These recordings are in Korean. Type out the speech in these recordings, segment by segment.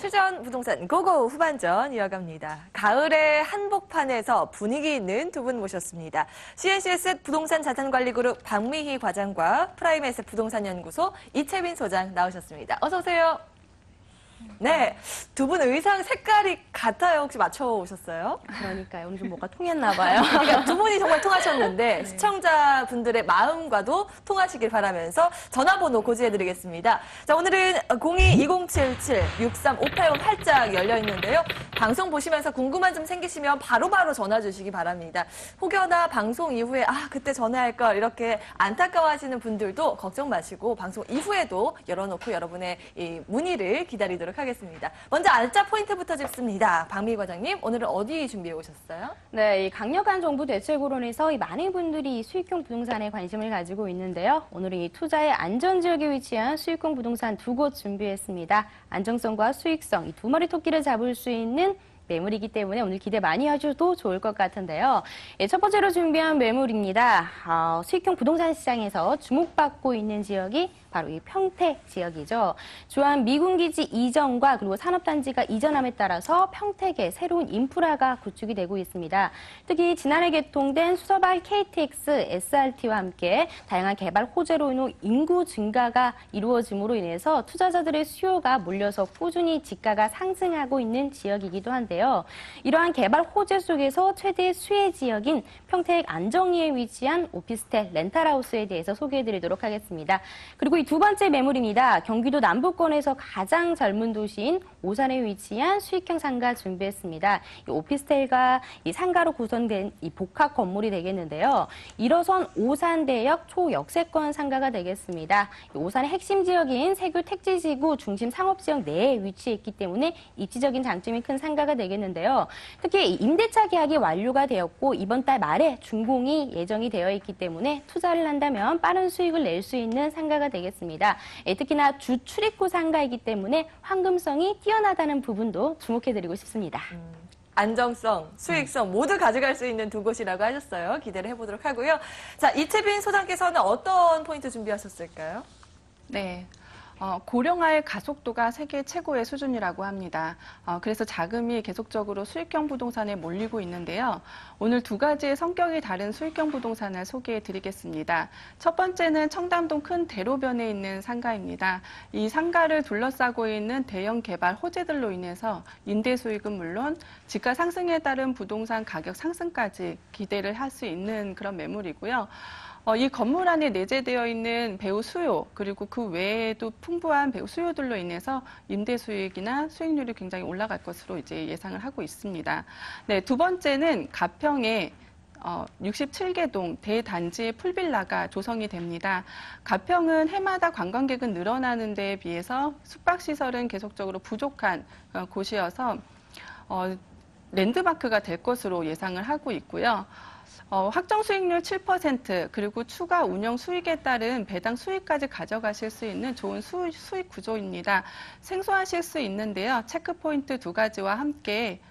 휴전 부동산 고고 후반전 이어갑니다. 가을의 한복판에서 분위기 있는 두 분 모셨습니다. CNC에셋 부동산 자산관리그룹 박미희 과장과 프라임에셋 부동산연구소 이채빈 소장 나오셨습니다. 어서 오세요. 네, 두 분 의상 색깔이 같아요. 혹시 맞춰오셨어요? 그러니까요. 오늘 좀 뭐가 통했나 봐요. 그러니까 두 분이 정말 통하셨는데 시청자분들의 마음과도 통하시길 바라면서 전화번호 고지해드리겠습니다. 자, 오늘은 02-2077-63-580 활짝 열려있는데요. 방송 보시면서 궁금한 점 생기시면 바로바로 전화 주시기 바랍니다. 혹여나 방송 이후에 그때 전화할 걸 이렇게 안타까워하시는 분들도 걱정 마시고 방송 이후에도 열어놓고 여러분의 이 문의를 기다리도록 하겠습니다. 먼저 알짜 포인트부터 짚습니다. 박미희 과장님, 오늘은 어디 준비해 오셨어요? 네, 이 강력한 정부 대책으로인해서 많은 분들이 수익형 부동산에 관심을 가지고 있는데요. 오늘은 이 투자의 안전지역에 위치한 수익형 부동산 두 곳 준비했습니다. 안정성과 수익성, 이 두 마리 토끼를 잡을 수 있는 매물이기 때문에 오늘 기대 많이 하셔도 좋을 것 같은데요. 첫 번째로 준비한 매물입니다. 수익형 부동산 시장에서 주목받고 있는 지역이 바로 이 평택 지역이죠. 주한 미군기지 이전과 그리고 산업단지가 이전함에 따라서 평택에 새로운 인프라가 구축이 되고 있습니다. 특히 지난해 개통된 수서발 KTX, SRT와 함께 다양한 개발 호재로 인한 인구 증가가 이루어짐으로 인해서 투자자들의 수요가 몰려서 꾸준히 지가가 상승하고 있는 지역이기도 한데요. 이러한 개발 호재 속에서 최대 수혜 지역인 평택 안정리에 위치한 오피스텔 렌탈하우스에 대해서 소개해드리도록 하겠습니다. 그리고 이 두 번째 매물입니다. 경기도 남부권에서 가장 젊은 도시인 오산에 위치한 수익형 상가 준비했습니다. 이 오피스텔과 이 상가로 구성된 이 복합 건물이 되겠는데요. 1호선 오산대역 초역세권 상가가 되겠습니다. 오산의 핵심 지역인 세교 택지지구 중심 상업지역 내에 위치해 있기 때문에 입지적인 장점이 큰 상가가 되겠는데요. 특히 임대차 계약이 완료가 되었고 이번 달 말에 준공이 예정이 되어 있기 때문에 투자를 한다면 빠른 수익을 낼 수 있는 상가가 되겠습니다. 특히나 주 출입구 상가이기 때문에 황금성이 뛰어나다는 부분도 주목해드리고 싶습니다. 안정성, 수익성 모두 가져갈 수 있는 두 곳이라고 하셨어요. 기대를 해보도록 하고요. 자, 이채빈 소장께서는 어떤 포인트 준비하셨을까요? 네. 고령화의 가속도가 세계 최고의 수준이라고 합니다. 그래서 자금이 계속적으로 수익형 부동산에 몰리고 있는데요. 오늘 두 가지의 성격이 다른 수익형 부동산을 소개해 드리겠습니다. 첫 번째는 청담동 큰 대로변에 있는 상가입니다. 이 상가를 둘러싸고 있는 대형 개발 호재들로 인해서 임대 수익은 물론 지가 상승에 따른 부동산 가격 상승까지 기대를 할 수 있는 그런 매물이고요. 이 건물 안에 내재되어 있는 배우 수요, 그리고 그 외에도 풍부한 배우 수요들로 인해서 임대 수익이나 수익률이 굉장히 올라갈 것으로 이제 예상을 하고 있습니다. 네, 두 번째는 가평에 67개 동 대단지의 풀빌라가 조성이 됩니다. 가평은 해마다 관광객은 늘어나는 데에 비해서 숙박시설은 계속적으로 부족한 곳이어서 랜드마크가 될 것으로 예상을 하고 있고요. 확정 수익률 7%, 그리고 추가 운영 수익에 따른 배당 수익까지 가져가실 수 있는 좋은 수익 구조입니다. 생소하실 수 있는데요. 체크포인트 두 가지와 함께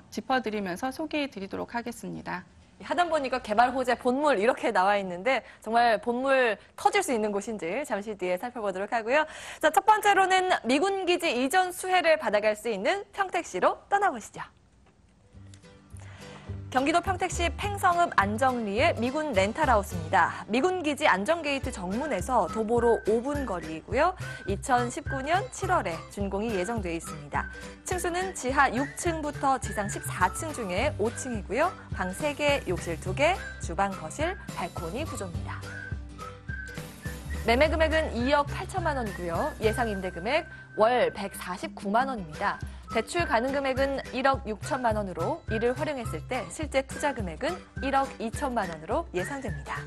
짚어드리면서 소개해 드리도록 하겠습니다. 하단 보니까 개발 호재, 본물 이렇게 나와 있는데 정말 본물 터질 수 있는 곳인지 잠시 뒤에 살펴보도록 하고요. 자, 첫 번째로는 미군기지 이전 수혜를 받아갈 수 있는 평택시로 떠나보시죠. 경기도 평택시 팽성읍 안정리의 미군 렌탈하우스입니다. 미군기지 안전게이트 정문에서 도보로 5분 거리이고요. 2019년 7월에 준공이 예정되어 있습니다. 층수는 지하 6층부터 지상 14층 중에 5층이고요. 방 3개, 욕실 2개, 주방, 거실, 발코니 구조입니다. 매매 금액은 2억 8천만 원이고요. 예상 임대 금액 월 149만 원입니다. 대출 가능 금액은 1억 6천만 원으로 이를 활용했을 때 실제 투자 금액은 1억 2천만 원으로 예상됩니다.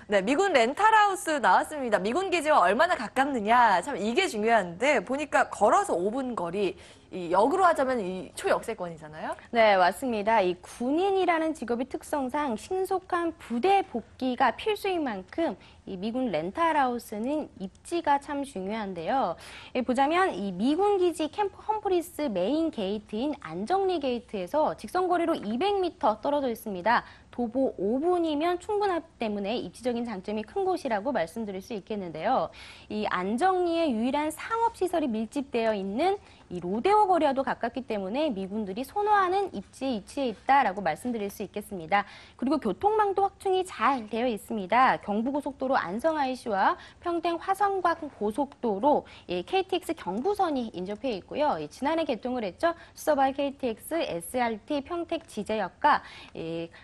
네, 미군 렌탈하우스 나왔습니다. 미군 기지와 얼마나 가깝느냐, 참 이게 중요한데 보니까 걸어서 5분 거리, 이 역으로 하자면 이 초역세권이잖아요. 네, 맞습니다. 이 군인이라는 직업의 특성상 신속한 부대 복귀가 필수인 만큼 이 미군 렌탈하우스는 입지가 참 중요한데요. 보자면 이 미군 기지 캠프 험프리스 메인 게이트인 안정리 게이트에서 직선거리로 200m 떨어져 있습니다. 도보 5분이면 충분하기 때문에 입지적인 장점이 큰 곳이라고 말씀드릴 수 있겠는데요. 이 안정리의 유일한 상업시설이 밀집되어 있는 이 로데오 거리와도 가깝기 때문에 미군들이 선호하는 입지에 위치해 있다라고 말씀드릴 수 있겠습니다. 그리고 교통망도 확충이 잘 되어 있습니다. 경부고속도로 안성 IC와 평택 화성곽 고속도로 KTX 경부선이 인접해 있고요. 지난해 개통을 했죠. 수서발 KTX, SRT 평택 지제역과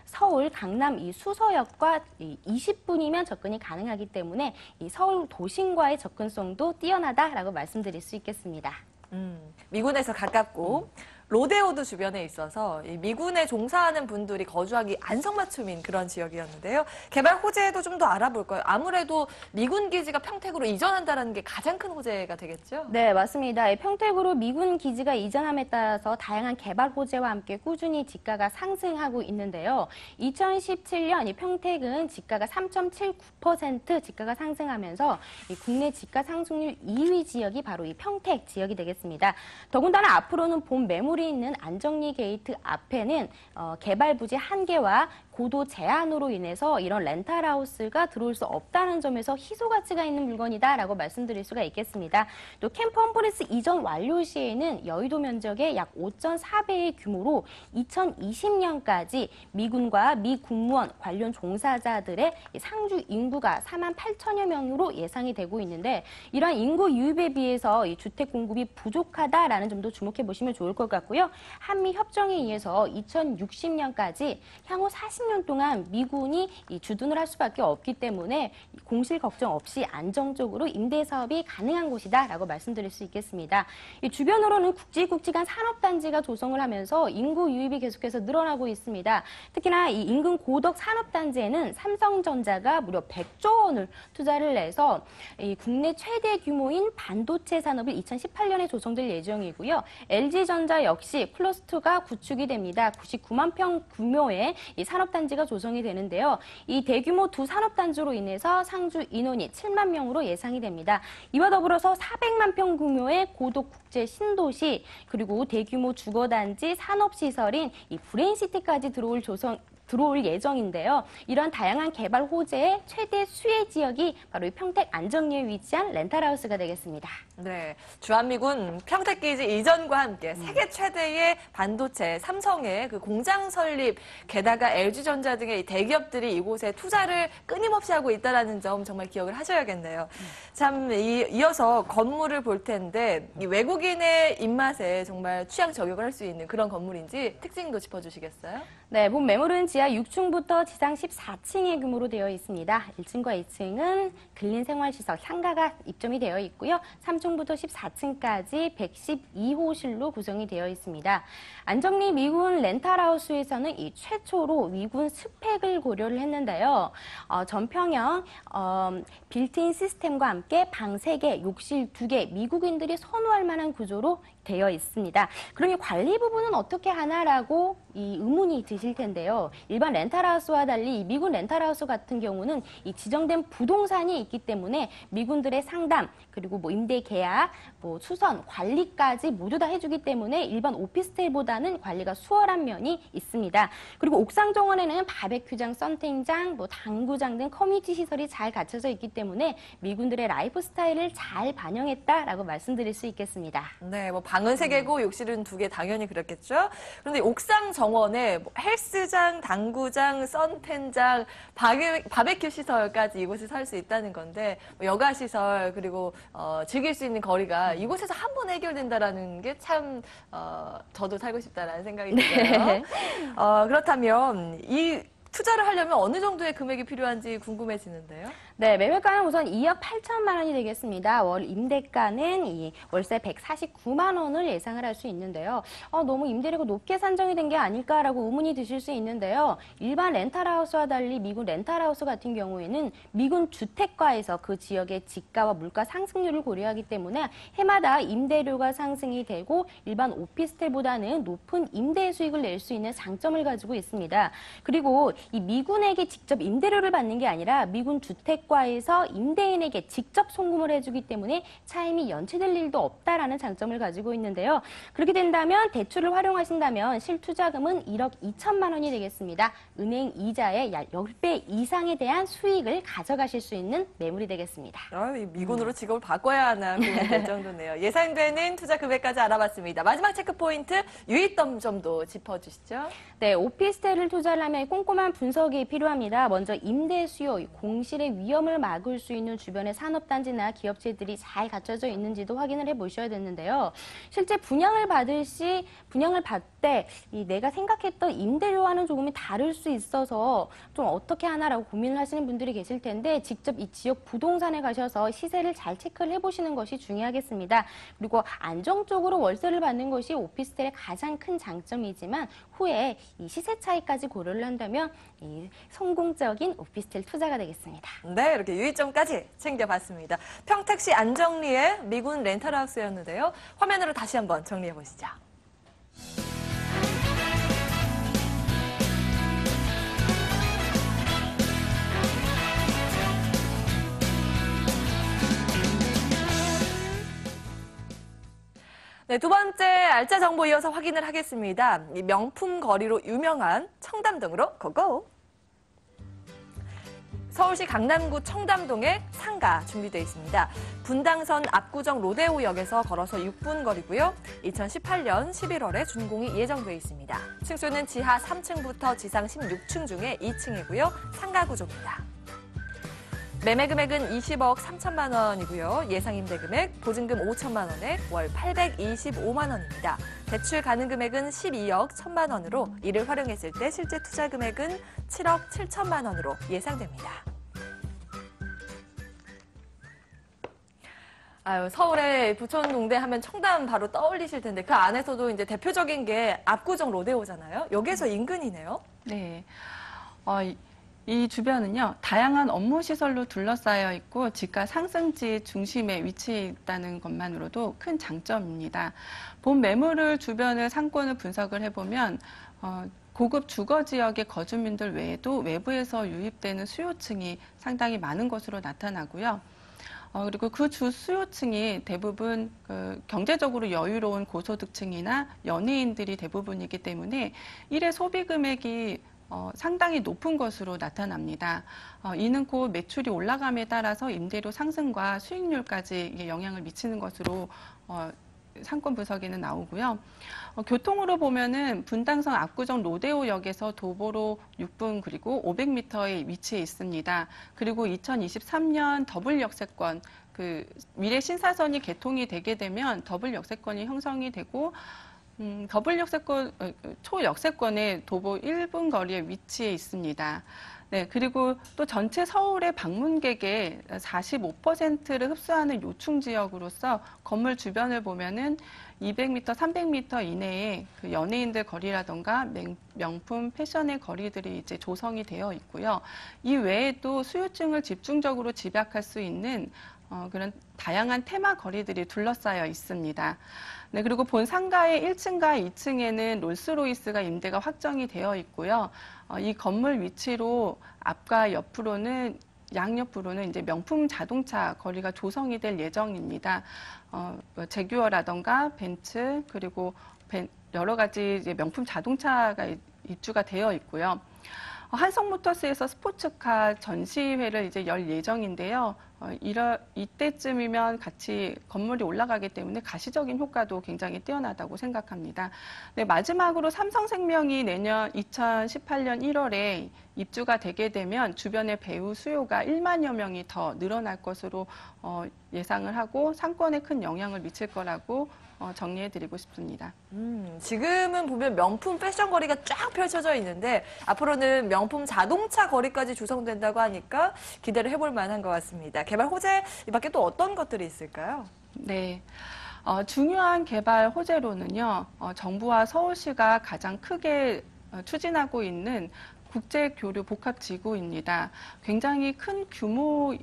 서울 강남 이 수서역과 20분이면 접근이 가능하기 때문에 이 서울 도심과의 접근성도 뛰어나다라고 말씀드릴 수 있겠습니다. 미군에서 가깝고 로데오도 주변에 있어서 이 미군에 종사하는 분들이 거주하기 안성맞춤인 그런 지역이었는데요. 개발 호재도 좀 더 알아볼까요? 아무래도 미군 기지가 평택으로 이전한다는 게 가장 큰 호재가 되겠죠? 네, 맞습니다. 평택으로 미군 기지가 이전함에 따라서 다양한 개발 호재와 함께 꾸준히 지가가 상승하고 있는데요. 2017년 이 평택은 지가가 3.79% 지가가 상승하면서 이 국내 지가 상승률 2위 지역이 바로 이 평택 지역이 되겠습니다. 더군다나 앞으로는 본 매물이 있는 안정리 게이트 앞에는 개발 부지 한계와 고도 제한으로 인해서 이런 렌탈하우스가 들어올 수 없다는 점에서 희소 가치가 있는 물건이다라고 말씀드릴 수가 있겠습니다. 또 캠프 험프리스 이전 완료 시에는 여의도 면적의 약 5.4배의 규모로 2020년까지 미군과 미 군무원 관련 종사자들의 상주 인구가 4만 8천여 명으로 예상이 되고 있는데 이러한 인구 유입에 비해서 이 주택 공급이 부족하다라는 점도 주목해 보시면 좋을 것 같고요. 한미 협정에 의해서 2060년까지 향후 40년 동안 미군이 주둔을 할 수밖에 없기 때문에 공실 걱정 없이 안정적으로 임대 사업이 가능한 곳이다라고 말씀드릴 수 있겠습니다. 이 주변으로는 굵직굵직한 산업단지가 조성을 하면서 인구 유입이 계속해서 늘어나고 있습니다. 특히나 이 인근 고덕 산업단지에는 삼성전자가 무려 100조 원을 투자를 해서 이 국내 최대 규모인 반도체 산업을 2018년에 조성될 예정이고요. LG전자 역시 클러스터가 구축이 됩니다. 99만 평 규모의 이 산업단지가 조성이 되는데요. 이 대규모 두 산업단지로 인해서 상주 인원이 7만 명으로 예상이 됩니다. 이와 더불어서 400만 평 규모의 고덕 국제 신도시 그리고 대규모 주거단지 산업시설인 이 브레인시티까지 들어올 예정인데요. 이런 다양한 개발 호재의 최대 수혜 지역이 바로 이 평택 안정리에 위치한 렌탈하우스가 되겠습니다. 네, 주한미군 평택기지 이전과 함께 세계 최대의 반도체 삼성의 그 공장 설립, 게다가 LG전자 등의 대기업들이 이곳에 투자를 끊임없이 하고 있다는 점 정말 기억을 하셔야겠네요. 참 이어서 건물을 볼 텐데 이 외국인의 입맛에 정말 취향 저격을 할 수 있는 그런 건물인지 특징도 짚어주시겠어요? 네, 본 매물은 지하 6층부터 지상 14층의 규모로 되어 있습니다. 1층과 2층은 근린생활시설, 상가가 입점이 되어 있고요. 3층부터 14층까지 112호실로 구성이 되어 있습니다. 안정리 미군 렌탈하우스에서는 이 최초로 미군 스펙을 고려를 했는데요. 전평형 빌트인 시스템과 함께 방 3개, 욕실 2개, 미국인들이 선호할 만한 구조로 되어 있습니다. 그럼 이 관리 부분은 어떻게 하나라고 이 의문이 드실 텐데요. 일반 렌탈하우스와 달리 미군 렌탈하우스 같은 경우는 이 지정된 부동산이 있기 때문에 미군들의 상담 그리고 뭐 임대 계약, 뭐 수선, 관리까지 모두 다 해주기 때문에 일반 오피스텔보다는 관리가 수월한 면이 있습니다. 그리고 옥상 정원에는 바베큐장, 썬팅장, 뭐 당구장 등 커뮤니티 시설이 잘 갖춰져 있기 때문에 미군들의 라이프 스타일을 잘 반영했다라고 말씀드릴 수 있겠습니다. 네, 뭐 방은 3개고 욕실은 2개 당연히 그렇겠죠. 그런데 옥상 정원에 뭐 헬스장, 당구장, 썬텐장, 바베큐 시설까지 이곳에 살 수 있다는 건데 뭐 여가 시설 그리고 즐길 수 있는 거리가 이곳에서 한 번 해결된다라는 게 참 저도 살고 싶다라는 생각이 들어요. 네. 그렇다면 이 투자를 하려면 어느 정도의 금액이 필요한지 궁금해지는데요. 네, 매매가는 우선 2억 8천만 원이 되겠습니다. 월 임대가는 이 월세 149만 원을 예상을 할 수 있는데요. 너무 임대료가 높게 산정이 된 게 아닐까라고 의문이 드실 수 있는데요. 일반 렌탈하우스와 달리 미군 렌탈하우스 같은 경우에는 미군 주택가에서 그 지역의 지가와 물가 상승률을 고려하기 때문에 해마다 임대료가 상승이 되고 일반 오피스텔보다는 높은 임대 수익을 낼 수 있는 장점을 가지고 있습니다. 그리고 이 미군에게 직접 임대료를 받는 게 아니라 미군 주택과에서 임대인에게 직접 송금을 해주기 때문에 차임이 연체될 일도 없다라는 장점을 가지고 있는데요. 그렇게 된다면 대출을 활용하신다면 실투자금은 1억 2천만 원이 되겠습니다. 은행 이자의 약 10배 이상에 대한 수익을 가져가실 수 있는 매물이 되겠습니다. 이 미군으로 직업을 바꿔야 하나 고민될 정도네요. 예상되는 투자 금액까지 알아봤습니다. 마지막 체크 포인트 유의점도 짚어주시죠. 네, 오피스텔을 투자를 하면 꼼꼼한 분석이 필요합니다. 먼저 임대 수요, 공실의 위험을 막을 수 있는 주변의 산업단지나 기업체들이 잘 갖춰져 있는지도 확인을 해보셔야 되는데요. 실제 분양을 받을 때 내가 생각했던 임대료와는 조금이 다를 수 있어서 좀 어떻게 하나라고 고민을 하시는 분들이 계실 텐데 직접 이 지역 부동산에 가셔서 시세를 잘 체크를 해보시는 것이 중요하겠습니다. 그리고 안정적으로 월세를 받는 것이 오피스텔의 가장 큰 장점이지만 후에 이 시세 차이까지 고려를 한다면 이 성공적인 오피스텔 투자가 되겠습니다. 네, 이렇게 유의점까지 챙겨봤습니다. 평택시 안정리의 미군 렌탈하우스였는데요. 화면으로 다시 한번 정리해 보시죠. 네, 두 번째 알짜 정보 이어서 확인을 하겠습니다. 이 명품 거리로 유명한 청담동으로 고고! 서울시 강남구 청담동에 상가 준비되어 있습니다. 분당선 압구정 로데오역에서 걸어서 6분 거리고요. 2018년 11월에 준공이 예정되어 있습니다. 층수는 지하 3층부터 지상 16층 중에 2층이고요. 상가 구조입니다. 매매 금액은 20억 3천만 원이고요. 예상 임대 금액 보증금 5천만 원에 월 825만 원입니다. 대출 가능 금액은 12억 1천만 원으로 이를 활용했을 때 실제 투자 금액은 7억 7천만 원으로 예상됩니다. 서울의 부천동대 하면 청담 바로 떠올리실 텐데 그 안에서도 이제 대표적인 게 압구정 로데오잖아요. 여기에서 인근이네요. 네. 이 주변은요, 다양한 업무 시설로 둘러싸여 있고 지가 상승지 중심에 위치해 있다는 것만으로도 큰 장점입니다. 본 매물을 주변을 상권을 분석을 해보면 고급 주거 지역의 거주민들 외에도 외부에서 유입되는 수요층이 상당히 많은 것으로 나타나고요. 그리고 그 주 수요층이 대부분 경제적으로 여유로운 고소득층이나 연예인들이 대부분이기 때문에 일회 소비 금액이 상당히 높은 것으로 나타납니다. 이는 곧 매출이 올라감에 따라서 임대료 상승과 수익률까지 영향을 미치는 것으로 상권 분석에는 나오고요. 교통으로 보면은 분당선 압구정 로데오역에서 도보로 6분 그리고 500m에 위치해 있습니다. 그리고 2023년 더블 역세권 미래 신사선이 개통이 되게 되면 더블 역세권이 형성이 되고 더블 역세권, 초역세권의 도보 1분 거리에 위치해 있습니다. 네, 그리고 또 전체 서울의 방문객의 45%를 흡수하는 요충 지역으로서 건물 주변을 보면은 200m, 300m 이내에 그 연예인들 거리라던가 명품 패션의 거리들이 이제 조성이 되어 있고요. 이 외에도 수요층을 집중적으로 집약할 수 있는 그런 다양한 테마 거리들이 둘러싸여 있습니다. 네, 그리고 본 상가의 1층과 2층에는 롤스로이스가 임대가 확정이 되어 있고요. 이 건물 위치로 앞과 양옆으로는 이제 명품 자동차 거리가 조성이 될 예정입니다. 제규어라던가 벤츠 그리고 여러 가지 이제 명품 자동차가 입주가 되어 있고요. 한성모터스에서 스포츠카 전시회를 이제 열 예정인데요. 이때쯤이면 같이 건물이 올라가기 때문에 가시적인 효과도 굉장히 뛰어나다고 생각합니다. 네, 마지막으로 삼성생명이 내년 2018년 1월에 입주가 되게 되면 주변의 배우 수요가 1만여 명이 더 늘어날 것으로 예상을 하고 상권에 큰 영향을 미칠 거라고 정리해드리고 싶습니다. 지금은 보면 명품 패션 거리가 쫙 펼쳐져 있는데 앞으로는 명품 자동차 거리까지 조성된다고 하니까 기대를 해볼 만한 것 같습니다. 개발 호재 이 밖에 또 어떤 것들이 있을까요? 네. 중요한 개발 호재로는요, 정부와 서울시가 가장 크게 추진하고 있는 국제교류 복합지구입니다. 굉장히 큰 규모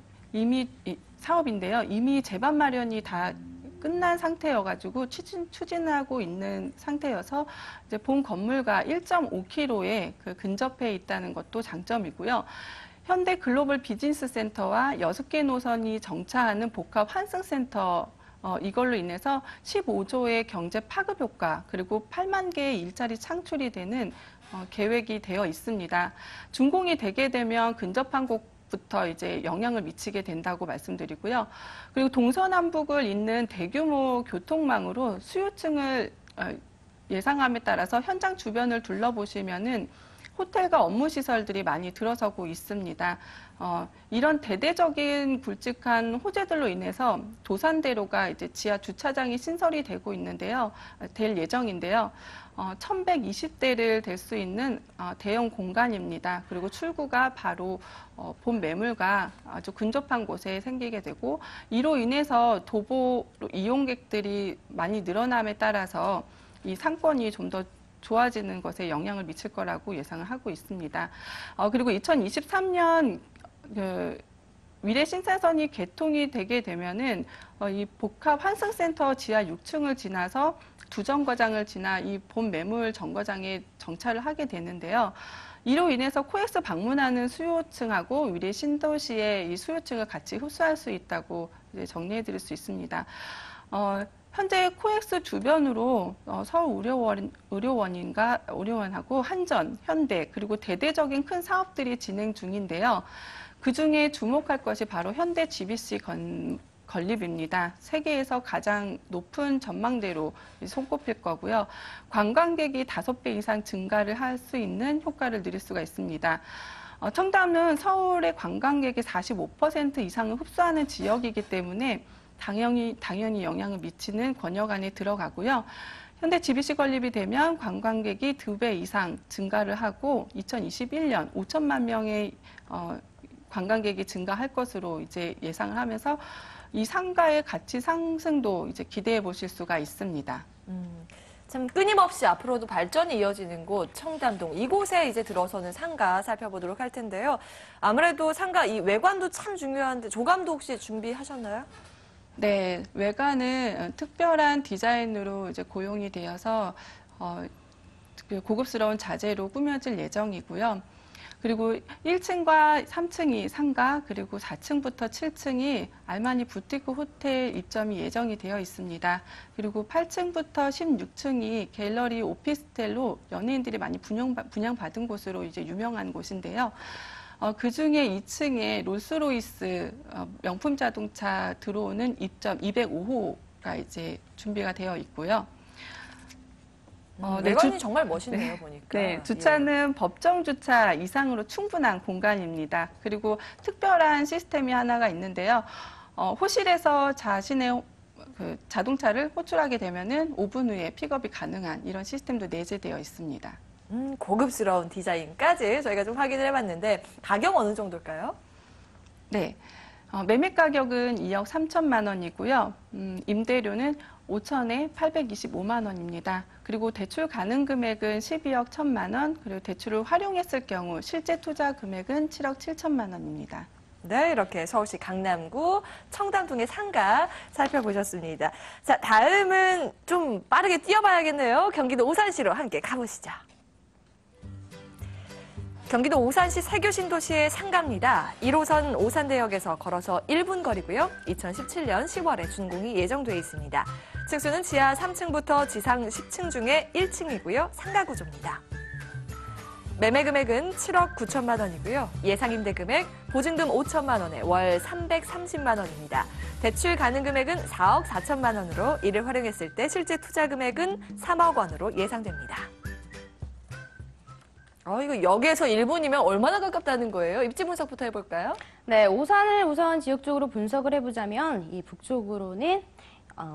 사업인데요. 이미 제반 마련이 다 끝난 상태여가지고 추진하고 있는 상태여서 이제 본 건물과 1.5km에 근접해 있다는 것도 장점이고요. 현대 글로벌 비즈니스 센터와 6개 노선이 정차하는 복합 환승센터 이걸로 인해서 15조의 경제 파급 효과 그리고 8만 개의 일자리 창출이 되는 계획이 되어 있습니다. 준공이 되게 되면 근접한 곳부터 이제 영향을 미치게 된다고 말씀드리고요. 그리고 동서남북을 잇는 대규모 교통망으로 수요층을 예상함에 따라서 현장 주변을 둘러보시면은 호텔과 업무 시설들이 많이 들어서고 있습니다. 이런 대대적인 굵직한 호재들로 인해서 도산대로가 이제 지하 주차장이 신설이 되고 있는데요. 될 예정인데요. 1120대를 될 수 있는 대형 공간입니다. 그리고 출구가 바로 본 매물과 아주 근접한 곳에 생기게 되고 이로 인해서 도보 이용객들이 많이 늘어남에 따라서 이 상권이 좀 더 좋아지는 것에 영향을 미칠 거라고 예상을 하고 있습니다. 그리고 2023년 위례 신사선이 개통이 되게 되면은 이 복합 환승센터 지하 6층을 지나서 두 정거장을 지나 이 본 매물 정거장에 정차를 하게 되는데요. 이로 인해서 코엑스 방문하는 수요층하고 위례 신도시의 이 수요층을 같이 흡수할 수 있다고 이제 정리해드릴 수 있습니다. 현재 코엑스 주변으로 서울 의료원하고 한전, 현대 그리고 대대적인 큰 사업들이 진행 중인데요. 그중에 주목할 것이 바로 현대 GBC 건립입니다. 세계에서 가장 높은 전망대로 손꼽힐 거고요. 관광객이 5배 이상 증가를 할 수 있는 효과를 누릴 수가 있습니다. 청담은 서울의 관광객의 45% 이상을 흡수하는 지역이기 때문에 당연히 영향을 미치는 권역 안에 들어가고요. 현대 GBC 건립이 되면 관광객이 2배 이상 증가를 하고 2021년 5천만 명의 관광객이 증가할 것으로 이제 예상을 하면서 이 상가의 가치 상승도 이제 기대해 보실 수가 있습니다. 참 끊임없이 앞으로도 발전이 이어지는 곳 청담동 이곳에 이제 들어서는 상가 살펴보도록 할 텐데요. 아무래도 상가 이 외관도 참 중요한데 조감도 혹시 준비하셨나요? 네, 외관은 특별한 디자인으로 이제 고용이 되어서 고급스러운 자재로 꾸며질 예정이고요. 그리고 1층과 3층이 상가, 그리고 4층부터 7층이 알마니 부티크 호텔 입점이 예정이 되어 있습니다. 그리고 8층부터 16층이 갤러리 오피스텔로 연예인들이 많이 분양받은 곳으로 이제 유명한 곳인데요. 그 중에 2층에 롤스로이스 명품 자동차 들어오는 입점 205호가 이제 준비가 되어 있고요. 외관이 정말 멋있네요, 네, 보니까. 네, 주차는 법정 주차 이상으로 충분한 공간입니다. 그리고 특별한 시스템이 하나가 있는데요. 호실에서 자신의 자동차를 호출하게 되면은 5분 후에 픽업이 가능한 이런 시스템도 내재되어 있습니다. 고급스러운 디자인까지 저희가 좀 확인을 해봤는데 가격 어느 정도일까요? 네, 매매 가격은 2억 3천만 원이고요. 임대료는 5천에 825만 원입니다. 그리고 대출 가능 금액은 12억 1천만 원, 그리고 대출을 활용했을 경우 실제 투자 금액은 7억 7천만 원입니다. 네, 이렇게 서울시 강남구 청담동의 상가 살펴보셨습니다. 자, 다음은 좀 빠르게 뛰어봐야겠네요. 경기도 오산시로 함께 가보시죠. 경기도 오산시 세교신도시의 상가입니다. 1호선 오산대역에서 걸어서 1분 거리고요. 2017년 10월에 준공이 예정돼 있습니다. 층수는 지하 3층부터 지상 10층 중에 1층이고요. 상가 구조입니다. 매매 금액은 7억 9천만 원이고요. 예상 임대 금액 보증금 5천만 원에 월 330만 원입니다. 대출 가능 금액은 4억 4천만 원으로 이를 활용했을 때 실제 투자 금액은 3억 원으로 예상됩니다. 이거 역에서 1분이면 얼마나 가깝다는 거예요? 입지 분석부터 해볼까요? 네, 오산을 우선 지역적으로 분석을 해보자면 이 북쪽으로는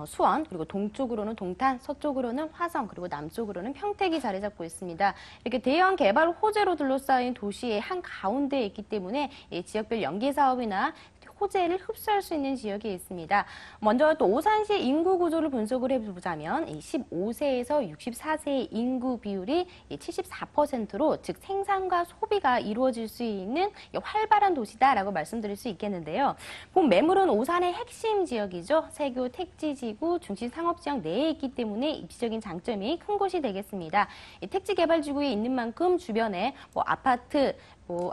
수원, 그리고 동쪽으로는 동탄, 서쪽으로는 화성, 그리고 남쪽으로는 평택이 자리 잡고 있습니다. 이렇게 대형 개발 호재로 둘러싸인 도시의 한 가운데에 있기 때문에 지역별 연계 사업이나 호재를 흡수할 수 있는 지역에 있습니다. 먼저 또 오산시 인구 구조를 분석을 해보자면 15세에서 64세의 인구 비율이 74%로 즉 생산과 소비가 이루어질 수 있는 활발한 도시다라고 말씀드릴 수 있겠는데요. 본 매물은 오산의 핵심 지역이죠. 세교 택지지구 중심 상업지역 내에 있기 때문에 입지적인 장점이 큰 곳이 되겠습니다. 택지 개발 지구에 있는 만큼 주변에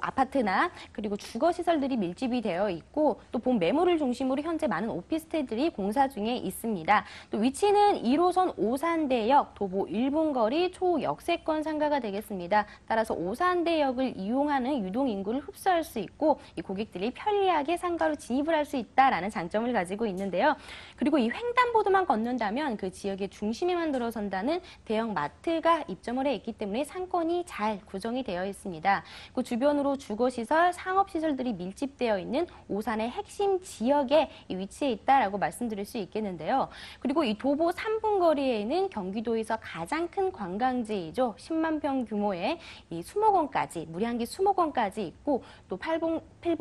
아파트나 그리고 주거시설들이 밀집이 되어 있고 또 본 매물을 중심으로 현재 많은 오피스텔들이 공사 중에 있습니다. 또 위치는 1호선 오산대역, 도보 1분거리 초역세권 상가가 되겠습니다. 따라서 오산대역을 이용하는 유동인구를 흡수할 수 있고 이 고객들이 편리하게 상가로 진입을 할 수 있다라는 장점을 가지고 있는데요. 그리고 이 횡단보도만 건넌다면 그 지역의 중심에만 들어선다는 대형 마트가 입점을 해 있기 때문에 상권이 잘 구성이 되어 있습니다. 그 주변으로 주거시설, 상업시설들이 밀집되어 있는 오산의 핵심 지역에 위치해 있다라고 말씀드릴 수 있겠는데요. 그리고 이 도보 3분 거리에는 경기도에서 가장 큰 관광지이죠. 10만 평 규모의 이 수목원까지, 무량기 수목원까지 있고 또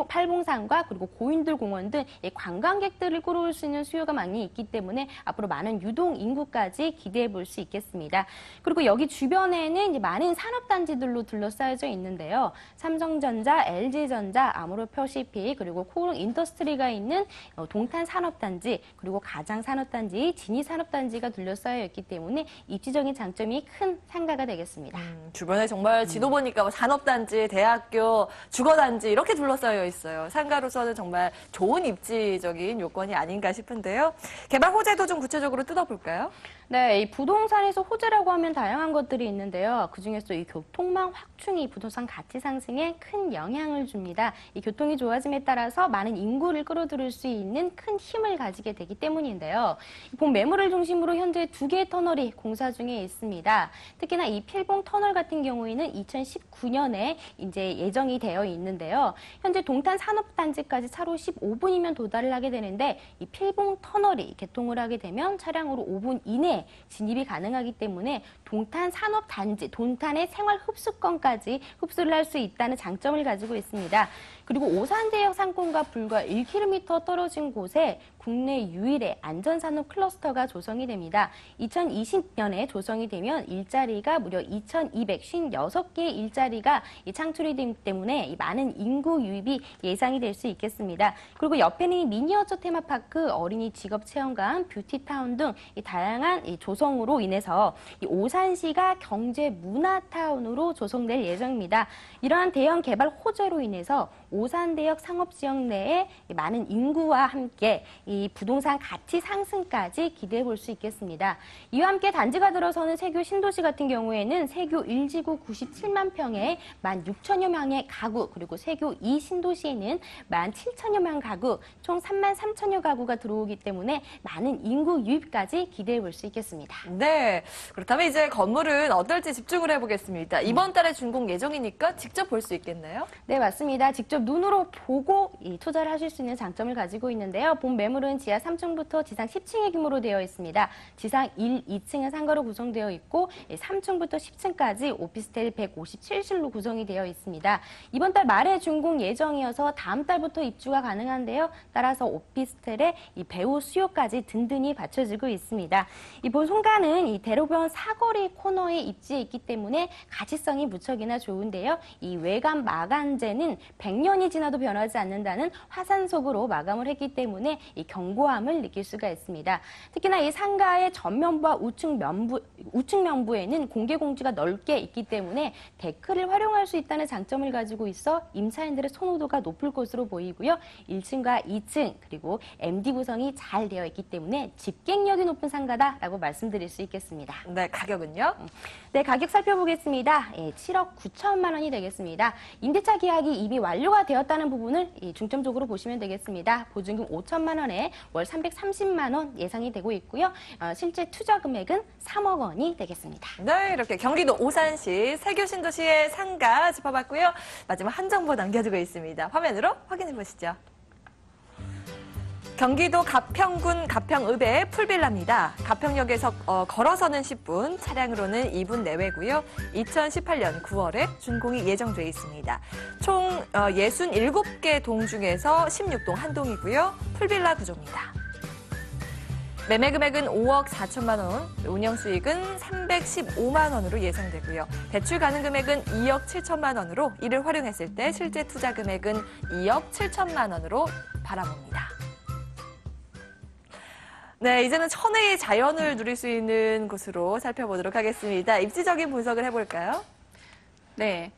팔봉산과 그리고 고인들 공원 등 관광객들을 끌어올 수 있는 수요가 많이 있기 때문에 앞으로 많은 유동 인구까지 기대해 볼 수 있겠습니다. 그리고 여기 주변에는 이제 많은 산업단지들로 둘러싸여져 있는데요. 삼성전자, LG전자, 아모레퍼시픽, 그리고 코오롱 인더스트리가 있는 동탄 산업단지, 그리고 가장 산업단지, 진이 산업단지가 둘러싸여 있기 때문에 입지적인 장점이 큰 상가가 되겠습니다. 주변에 정말 지도 보니까 뭐 산업단지, 대학교, 주거단지 이렇게 둘러싸여 있어요. 상가로서는 정말 좋은 입지적인 요건이 아닌가 싶은데요. 개발 호재도 좀 구체적으로 뜯어볼까요? 네, 이 부동산에서 호재라고 하면 다양한 것들이 있는데요. 그중에서 이 교통망 확충이 부동산 가치 상승에 큰 영향을 줍니다. 이 교통이 좋아짐에 따라서 많은 인구를 끌어들일 수 있는 큰 힘을 가지게 되기 때문인데요. 본 매물을 중심으로 현재 2개의 터널이 공사 중에 있습니다. 특히나 이 필봉 터널 같은 경우에는 2019년에 이제 예정이 되어 있는데요. 현재 동탄 산업단지까지 차로 15분이면 도달을 하게 되는데 이 필봉 터널이 개통을 하게 되면 차량으로 5분 이내 진입이 가능하기 때문에 동탄 산업단지, 동탄의 생활 흡수권까지 흡수를 할 수 있다는 장점을 가지고 있습니다. 그리고 오산대역 상권과 불과 1km 떨어진 곳에 국내 유일의 안전산업 클러스터가 조성이 됩니다. 2020년에 조성이 되면 일자리가 무려 2,256개의 일자리가 창출이 되기 때문에 많은 인구 유입이 예상이 될 수 있겠습니다. 그리고 옆에는 미니어처 테마파크, 어린이 직업체험관, 뷰티타운 등 다양한 조성으로 인해서 오산시가 경제 문화타운으로 조성될 예정입니다. 이러한 대형 개발 호재로 인해서 오산대역 상업지역 내에 많은 인구와 함께 이 부동산 가치 상승까지 기대해 볼 수 있겠습니다. 이와 함께 단지가 들어서는 세교 신도시 같은 경우에는 세교 1지구 97만 평에 16,000여 명의 가구, 그리고 세교 2신도시에는 17,000여 명 가구, 총 33,000여 가구가 들어오기 때문에 많은 인구 유입까지 기대해 볼 수 있겠습니다. 네, 그렇다면 이제 건물은 어떨지 집중을 해보겠습니다. 이번 달에 준공 예정이니까 직접 볼 수 있겠네요? 네, 맞습니다. 직접 눈으로 보고 투자를 하실 수 있는 장점을 가지고 있는데요. 본 매물은 지하 3층부터 지상 10층의 규모로 되어 있습니다. 지상 1, 2층은 상가로 구성되어 있고 3층부터 10층까지 오피스텔 157실로 구성이 되어 있습니다. 이번 달 말에 준공 예정이어서 다음 달부터 입주가 가능한데요. 따라서 오피스텔의 이 배우 수요까지 든든히 받쳐지고 있습니다. 이 본 송가는 이 대로변 사거리 코너에 입지해 있기 때문에 가치성이 무척이나 좋은데요. 이 외관 마감재는 100년이 지나도 변하지 않는다는 화산석으로 마감을 했기 때문에 이 견고함을 느낄 수가 있습니다. 특히나 이 상가의 전면부와 우측 면부에는 공개 공지가 넓게 있기 때문에 데크를 활용할 수 있다는 장점을 가지고 있어 임차인들의 선호도가 높을 것으로 보이고요. 1층과 2층 그리고 MD 구성이 잘 되어 있기 때문에 집객력이 높은 상가다라고 말씀드릴 수 있겠습니다. 네, 가격은요? 네, 가격 살펴보겠습니다. 7억 9천만 원이 되겠습니다. 임대차 계약이 이미 완료가 되었다는 부분을 중점적으로 보시면 되겠습니다. 보증금 5천만 원에 월 330만 원 예상이 되고 있고요. 실제 투자 금액은 3억 원이 되겠습니다. 네, 이렇게 경기도 오산시 세교신도시의 상가 짚어봤고요. 마지막 한 정보 남겨두고 있습니다. 화면으로 확인해 보시죠. 경기도 가평군 가평읍의 풀빌라입니다. 가평역에서 걸어서는 10분, 차량으로는 2분 내외고요. 2018년 9월에 준공이 예정돼 있습니다. 총 67개 동 중에서 16동 한 동이고요. 풀빌라 구조입니다. 매매 금액은 5억 4천만 원, 운영 수익은 315만 원으로 예상되고요. 대출 가능 금액은 2억 7천만 원으로 이를 활용했을 때 실제 투자 금액은 2억 7천만 원으로 바라봅니다. 네, 이제는 천혜의 자연을 누릴 수 있는 곳으로 살펴보도록 하겠습니다. 입지적인 분석을 해볼까요? 네.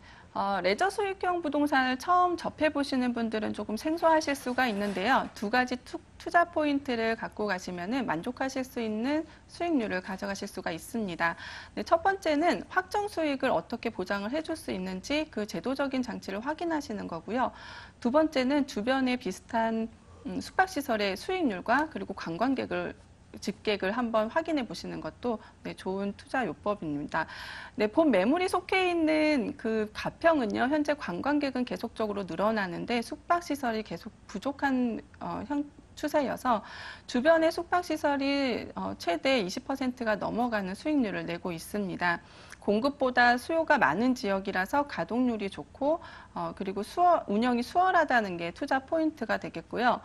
레저 수익형 부동산을 처음 접해보시는 분들은 조금 생소하실 수가 있는데요. 두 가지 투자 포인트를 갖고 가시면 만족하실 수 있는 수익률을 가져가실 수가 있습니다. 네, 첫 번째는 확정 수익을 어떻게 보장을 해줄 수 있는지 그 제도적인 장치를 확인하시는 거고요. 두 번째는 주변에 비슷한 숙박시설의 수익률과 그리고 관광객을 집객을 한번 확인해 보시는 것도 네, 좋은 투자 요법입니다. 네, 본 매물이 속해 있는 그 가평은요, 현재 관광객은 계속적으로 늘어나는데 숙박시설이 계속 부족한 추세여서 주변의 숙박시설이 최대 20%가 넘어가는 수익률을 내고 있습니다. 공급보다 수요가 많은 지역이라서 가동률이 좋고 그리고 운영이 수월하다는 게 투자 포인트가 되겠고요.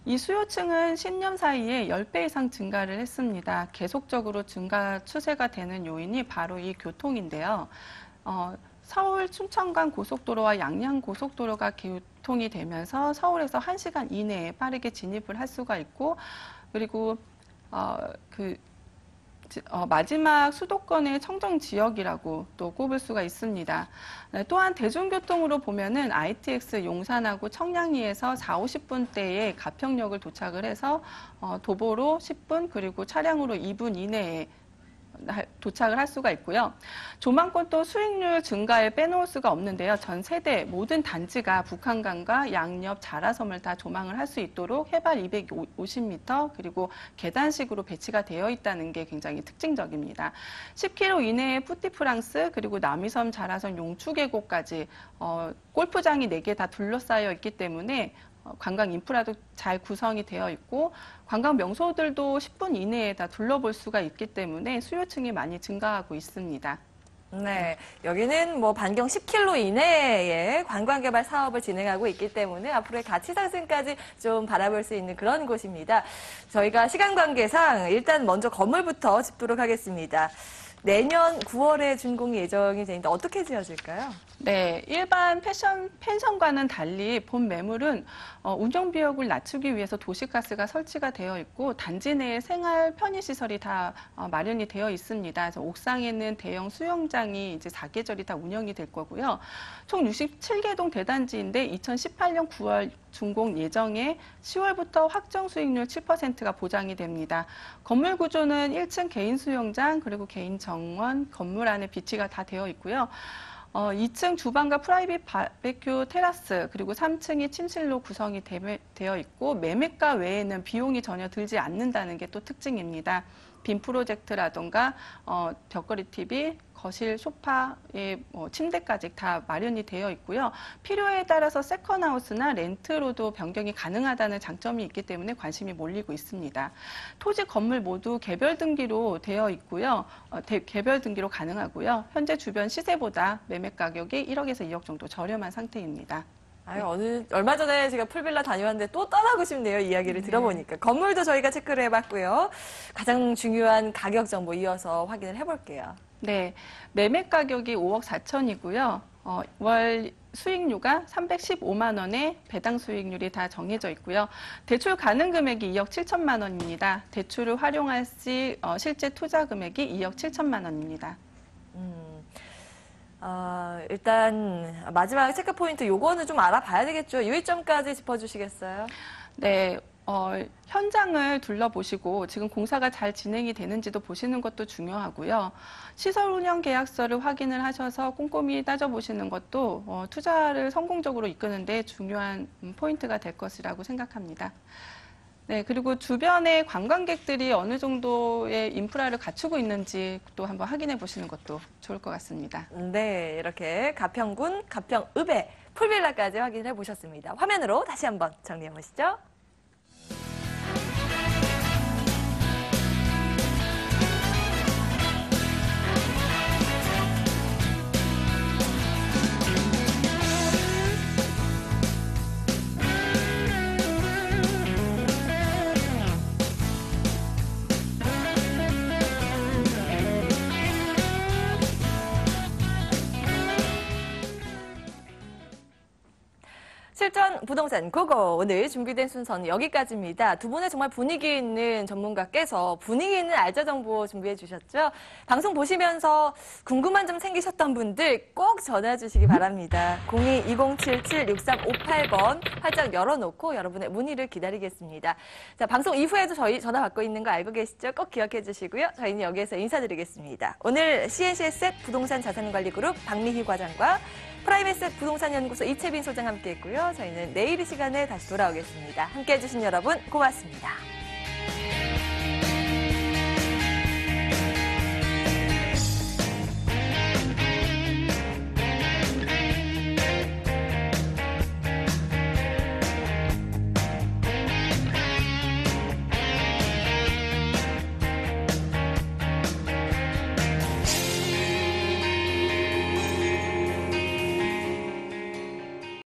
이 수요층은 10년 사이에 10배 이상 증가를 했습니다. 계속적으로 증가 추세가 되는 요인이 바로 이 교통인데요. 서울 춘천간 고속도로와 양양 고속도로가 개통이 되면서 서울에서 1시간 이내에 빠르게 진입을 할 수가 있고, 그리고 마지막 수도권의 청정 지역이라고 또 꼽을 수가 있습니다. 또한 대중교통으로 보면은 ITX 용산하고 청량리에서 4, 50분대에 가평역을 도착을 해서 도보로 10분 그리고 차량으로 2분 이내에 도착을 할 수가 있고요. 조망권도 수익률 증가에 빼놓을 수가 없는데요. 전 세대 모든 단지가 북한강과 양옆 자라섬을 다 조망을 할 수 있도록 해발 250m 그리고 계단식으로 배치가 되어 있다는 게 굉장히 특징적입니다. 10km 이내에 푸티프랑스 그리고 남이섬 자라섬 용추계곡까지 골프장이 4개 다 둘러싸여 있기 때문에 관광 인프라도 잘 구성이 되어 있고 관광 명소들도 10분 이내에 다 둘러볼 수가 있기 때문에 수요층이 많이 증가하고 있습니다. 네, 여기는 뭐 반경 10km 이내에 관광개발 사업을 진행하고 있기 때문에 앞으로의 가치 상승까지 좀 바라볼 수 있는 그런 곳입니다. 저희가 시간 관계상 일단 먼저 건물부터 짚도록 하겠습니다. 내년 9월에 준공이 예정이 되는데 어떻게 지어질까요? 네, 일반 펜션과는 달리 본 매물은 운영 비용을 낮추기 위해서 도시가스가 설치가 되어 있고 단지 내에 생활 편의시설이 다 마련이 되어 있습니다. 그래서 옥상에는 대형 수영장이 이제 4계절이 다 운영이 될 거고요. 총 67개 동 대단지인데 2018년 9월 준공 예정에 10월부터 확정 수익률 7%가 보장이 됩니다. 건물 구조는 1층 개인 수영장 그리고 개인 정원, 건물 안에 비치가 다 되어 있고요. 2층 주방과 프라이빗 바베큐 테라스 그리고 3층이 침실로 구성이 되어 있고 매매가 외에는 비용이 전혀 들지 않는다는 게 또 특징입니다. 빔 프로젝트라던가 벽걸이 TV, 거실, 소파에 침대까지 다 마련이 되어 있고요. 필요에 따라서 세컨하우스나 렌트로도 변경이 가능하다는 장점이 있기 때문에 관심이 몰리고 있습니다. 토지 건물 모두 개별 등기로 되어 있고요. 개별 등기로 가능하고요. 현재 주변 시세보다 매매 가격이 1억에서 2억 정도 저렴한 상태입니다. 얼마 전에 제가 풀빌라 다녀왔는데 또 떠나고 싶네요. 이야기를 들어보니까. 건물도 저희가 체크를 해봤고요. 가장 중요한 가격 정보 이어서 확인을 해볼게요. 네, 매매 가격이 5억 4천이고요. 월 수익료가 315만 원에 배당 수익률이 다 정해져 있고요. 대출 가능 금액이 2억 7천만 원입니다. 대출을 활용할 시 실제 투자 금액이 2억 7천만 원입니다. 일단 마지막 체크 포인트 요거는 좀 알아봐야 되겠죠. 유의점까지 짚어주시겠어요? 네, 현장을 둘러보시고 지금 공사가 잘 진행이 되는지도 보시는 것도 중요하고요. 시설 운영 계약서를 확인을 하셔서 꼼꼼히 따져보시는 것도 투자를 성공적으로 이끄는데 중요한 포인트가 될 것이라고 생각합니다. 네, 그리고 주변에 관광객들이 어느 정도의 인프라를 갖추고 있는지 또 한번 확인해 보시는 것도 좋을 것 같습니다. 네, 이렇게 가평군 가평읍의 풀빌라까지 확인해 보셨습니다. 화면으로 다시 한번 정리해 보시죠. 실전 부동산 고고! 오늘 준비된 순서는 여기까지입니다. 두 분의 정말 분위기 있는 전문가께서 분위기 있는 알짜 정보 준비해 주셨죠? 방송 보시면서 궁금한 점 생기셨던 분들 꼭 전화 주시기 바랍니다. 02-2077-6358번 활짝 열어놓고 여러분의 문의를 기다리겠습니다. 자, 방송 이후에도 저희 전화 받고 있는 거 알고 계시죠? 꼭 기억해 주시고요. 저희는 여기에서 인사드리겠습니다. 오늘 CNC에셋 부동산 자산관리그룹 박미희 과장과 프라임에셋 부동산연구소 이채빈 소장 함께했고요. 저희는 내일 이 시간에 다시 돌아오겠습니다. 함께해 주신 여러분 고맙습니다.